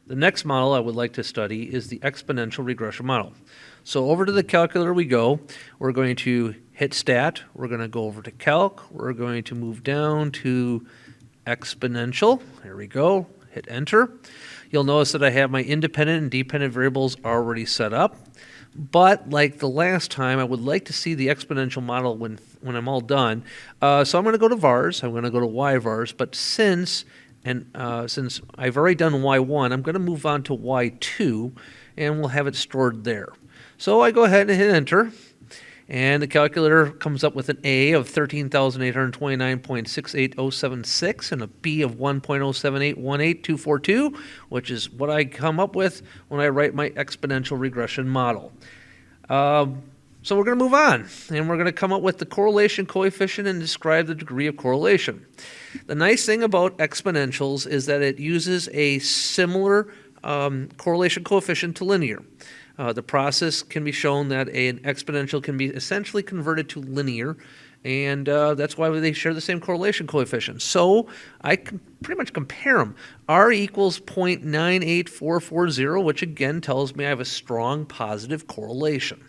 The next model I would like to study is the exponential regression model. So over to the calculator we go. We're going to hit Stat. We're going to go over to Calc. We're going to move down to Exponential. There we go. Hit Enter. You'll notice that I have my independent and dependent variables already set up. But like the last time, I would like to see the exponential model when I'm all done. So I'm going to go to vars. I'm going to go to y-vars. But since I've already done y1, I'm going to move on to y2, and we'll have it stored there. So I go ahead and hit Enter, and the calculator comes up with an A of 13,829.68076 and a B of 1.07818,242, which is what I come up with when I write my exponential regression model. So we're going to move on, and we're going to come up with the correlation coefficient and describe the degree of correlation. The nice thing about exponentials is that it uses a similar correlation coefficient to linear. The process can be shown that an exponential can be essentially converted to linear, and that's why they share the same correlation coefficient. So I can pretty much compare them. R equals 0.98440, which again tells me I have a strong positive correlation.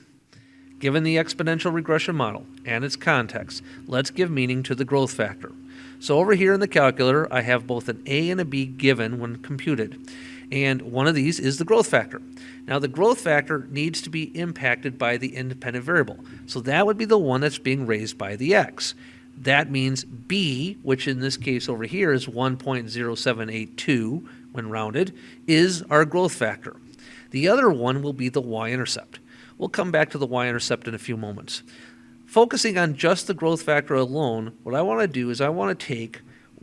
Given the exponential regression model and its context, let's give meaning to the growth factor. So over here in the calculator, I have both an A and a B given when computed. And one of these is the growth factor. Now the growth factor needs to be impacted by the independent variable. So that would be the one that's being raised by the x. That means B, which in this case over here is 1.0782 when rounded, is our growth factor. The other one will be the y-intercept. We'll come back to the y-intercept in a few moments. Focusing on just the growth factor alone, what I want to do is I want to take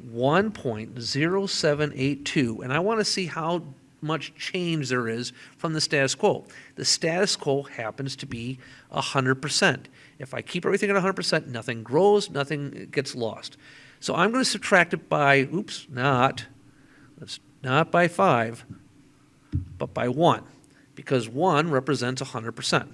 1.0782 and I want to see how much change there is from the status quo. The status quo happens to be 100%. If I keep everything at 100%, nothing grows, nothing gets lost. So I'm going to subtract it by, not by 5, but by 1. Because 1 represents 100%.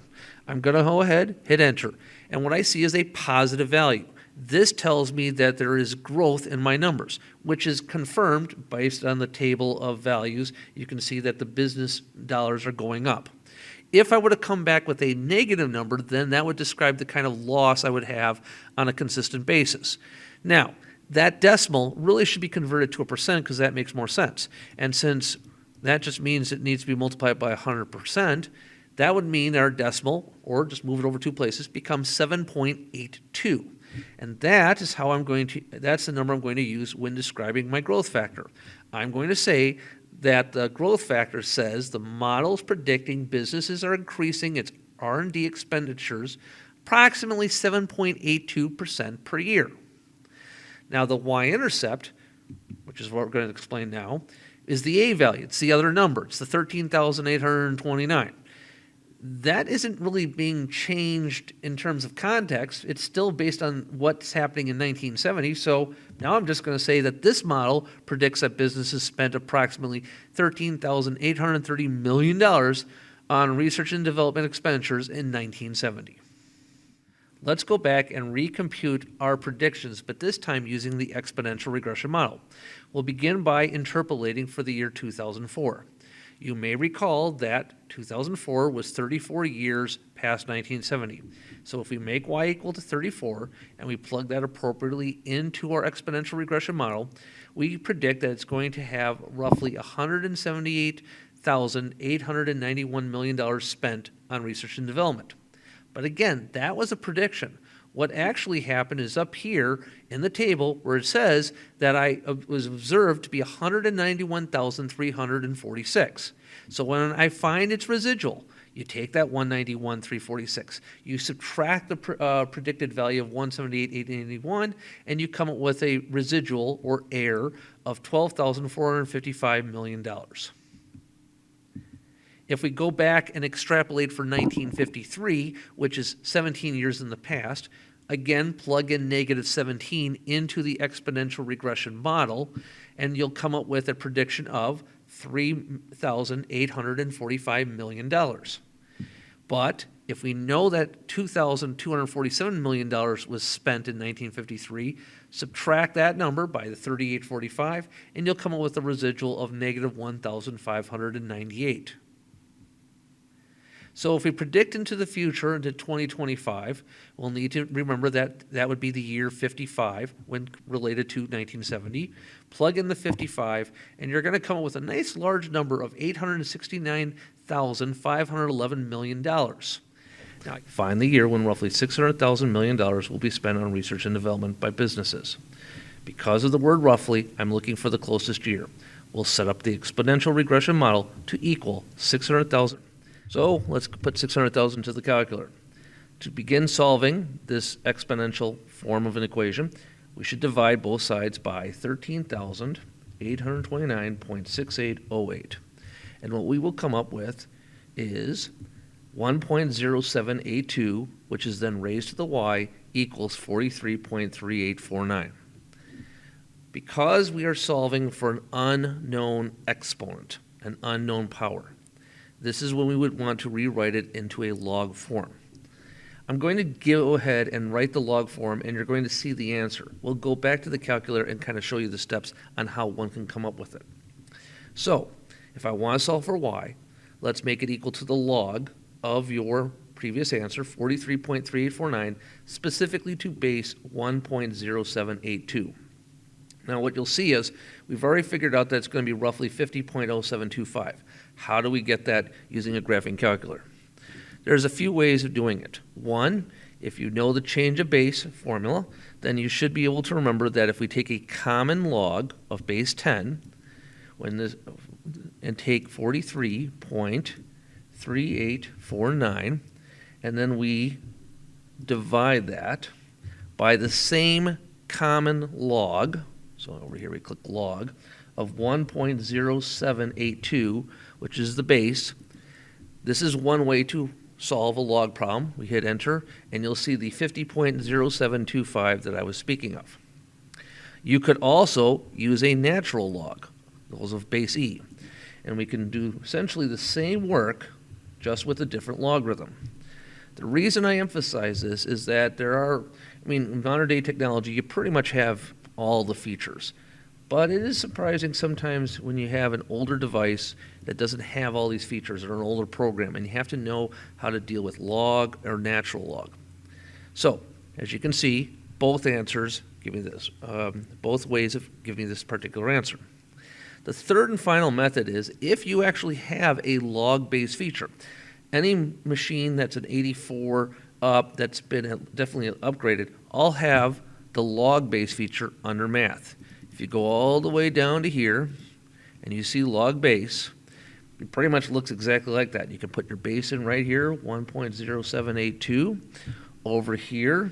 I'm going to go ahead, hit Enter, and what I see is a positive value. This tells me that there is growth in my numbers, which is confirmed based on the table of values. You can see that the business dollars are going up. If I were to come back with a negative number, then that would describe the kind of loss I would have on a consistent basis. Now, that decimal really should be converted to a percent because that makes more sense. And since that just means it needs to be multiplied by 100%. That would mean our decimal, or just move it over 2 places, becomes 7.82. And that is how that's the number I'm going to use when describing my growth factor. I'm going to say that the growth factor says the model is predicting businesses are increasing its R&D expenditures approximately 7.82% per year. Now the y-intercept, which is what we're going to explain now, is the A value. It's the other number. It's the 13,829. That isn't really being changed in terms of context. It's still based on what's happening in 1970. So now I'm just going to say that this model predicts that businesses spent approximately $13,830 million on research and development expenditures in 1970. Let's go back and recompute our predictions, but this time using the exponential regression model. We'll begin by interpolating for the year 2004. You may recall that 2004 was 34 years past 1970. So if we make y equal to 34 and we plug that appropriately into our exponential regression model, we predict that it's going to have roughly $178,891 million spent on research and development. But again, that was a prediction. What actually happened is up here in the table where it says that I was observed to be 191,346. So when I find its residual, you take that 191,346, you subtract the predicted value of 178,881, and you come up with a residual or error of $12,455 million. If we go back and extrapolate for 1953, which is 17 years in the past, again, plug in negative 17 into the exponential regression model, and you'll come up with a prediction of $3,845 million. But If we know that $2,247 million was spent in 1953, subtract that number by the 3845, and you'll come up with a residual of negative 1,598. So if we predict into the future, into 2025, we'll need to remember that that would be the year 55 when related to 1970. Plug in the 55, and you're going to come up with a nice large number of $869,511 million. Now, find the year when roughly $600,000 million will be spent on research and development by businesses. Because of the word roughly, I'm looking for the closest year. We'll set up the exponential regression model to equal 600,000. So let's put 600,000 to the calculator. To begin solving this exponential form of an equation, we should divide both sides by 13,829.6808. And what we will come up with is 1.0782, which is then raised to the y, equals 43.3849. Because we are solving for an unknown exponent, an unknown power, this is when we would want to rewrite it into a log form. I'm going to go ahead and write the log form, and you're going to see the answer. We'll go back to the calculator and kind of show you the steps on how one can come up with it. So, if I want to solve for y, let's make it equal to the log of your previous answer, 43.3849, specifically to base 1.0782. Now what you'll see is we've already figured out that it's going to be roughly 50.0725. How do we get that using a graphing calculator? There's a few ways of doing it. One, if you know the change of base formula, then you should be able to remember that if we take a common log of base 10 and take 43.3849, and then we divide that by the same common log, so over here we click log, of 1.0782, which is the base. This is one way to solve a log problem. We hit enter, and you'll see the 50.0725 that I was speaking of. You could also use a natural log, those of base e, and we can do essentially the same work, just with a different logarithm. The reason I emphasize this is that in modern day technology, you pretty much have all the features. But it is surprising sometimes when you have an older device that doesn't have all these features, or an older program, and you have to know how to deal with log or natural log. So, as you can see, both answers give me this. Both ways of giving me this particular answer. The third and final method is if you actually have a log-based feature. Any machine that's an 84 up that's been definitely upgraded, all have the log-based feature under math. If you go all the way down to here and you see log base, it pretty much looks exactly like that. You can put your base in right here, 1.0782. Over here,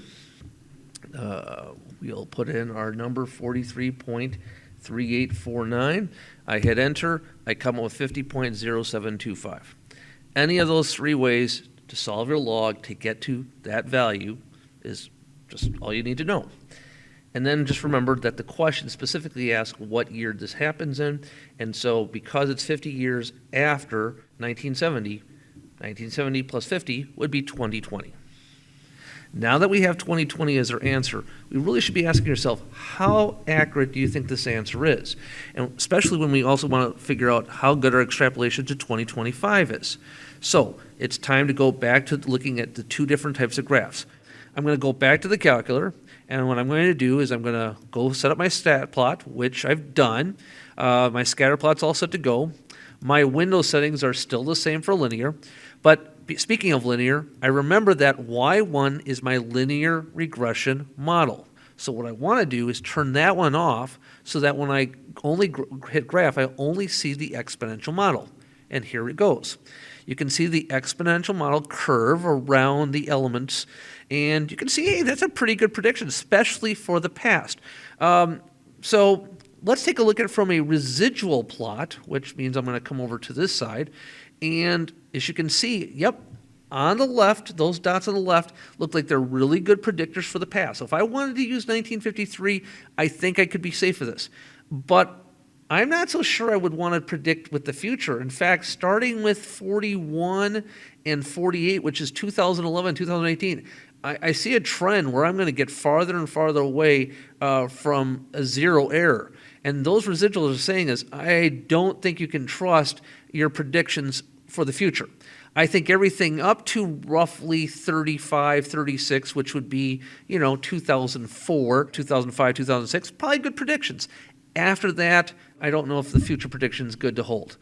we'll put in our number 43.3849. I hit enter. I come up with 50.0725. Any of those three ways to solve your log to get to that value is just all you need to know. And then just remember that the question specifically asks what year this happens in. And so because it's 50 years after 1970, 1970 plus 50 would be 2020. Now that we have 2020 as our answer, we really should be asking yourself, how accurate do you think this answer is? And especially when we also want to figure out how good our extrapolation to 2025 is. So it's time to go back to looking at the two different types of graphs. I'm going to go back to the calculator, and what I'm going to do is I'm going to go set up my stat plot, which I've done. My scatter plot's all set to go. My window settings are still the same for linear, but speaking of linear, I remember that Y1 is my linear regression model. So what I want to do is turn that one off so that when I only hit graph, I only see the exponential model. And here it goes. You can see the exponential model curve around the elements, and you can see, hey, that's a pretty good prediction, especially for the past. So let's take a look at it from a residual plot, which means I'm going to come over to this side. And as you can see, yep, on the left, those dots on the left look like they're really good predictors for the past. So if I wanted to use 1953, I think I could be safe with this. But I'm not so sure I would want to predict with the future. In fact, starting with 41 and 48, which is 2011, 2018, I see a trend where I'm going to get farther and farther away from a zero error. And those residuals are saying is, I don't think you can trust your predictions for the future. I think everything up to roughly 35, 36, which would be, 2004, 2005, 2006, probably good predictions. After that, I don't know if the future prediction is good to hold.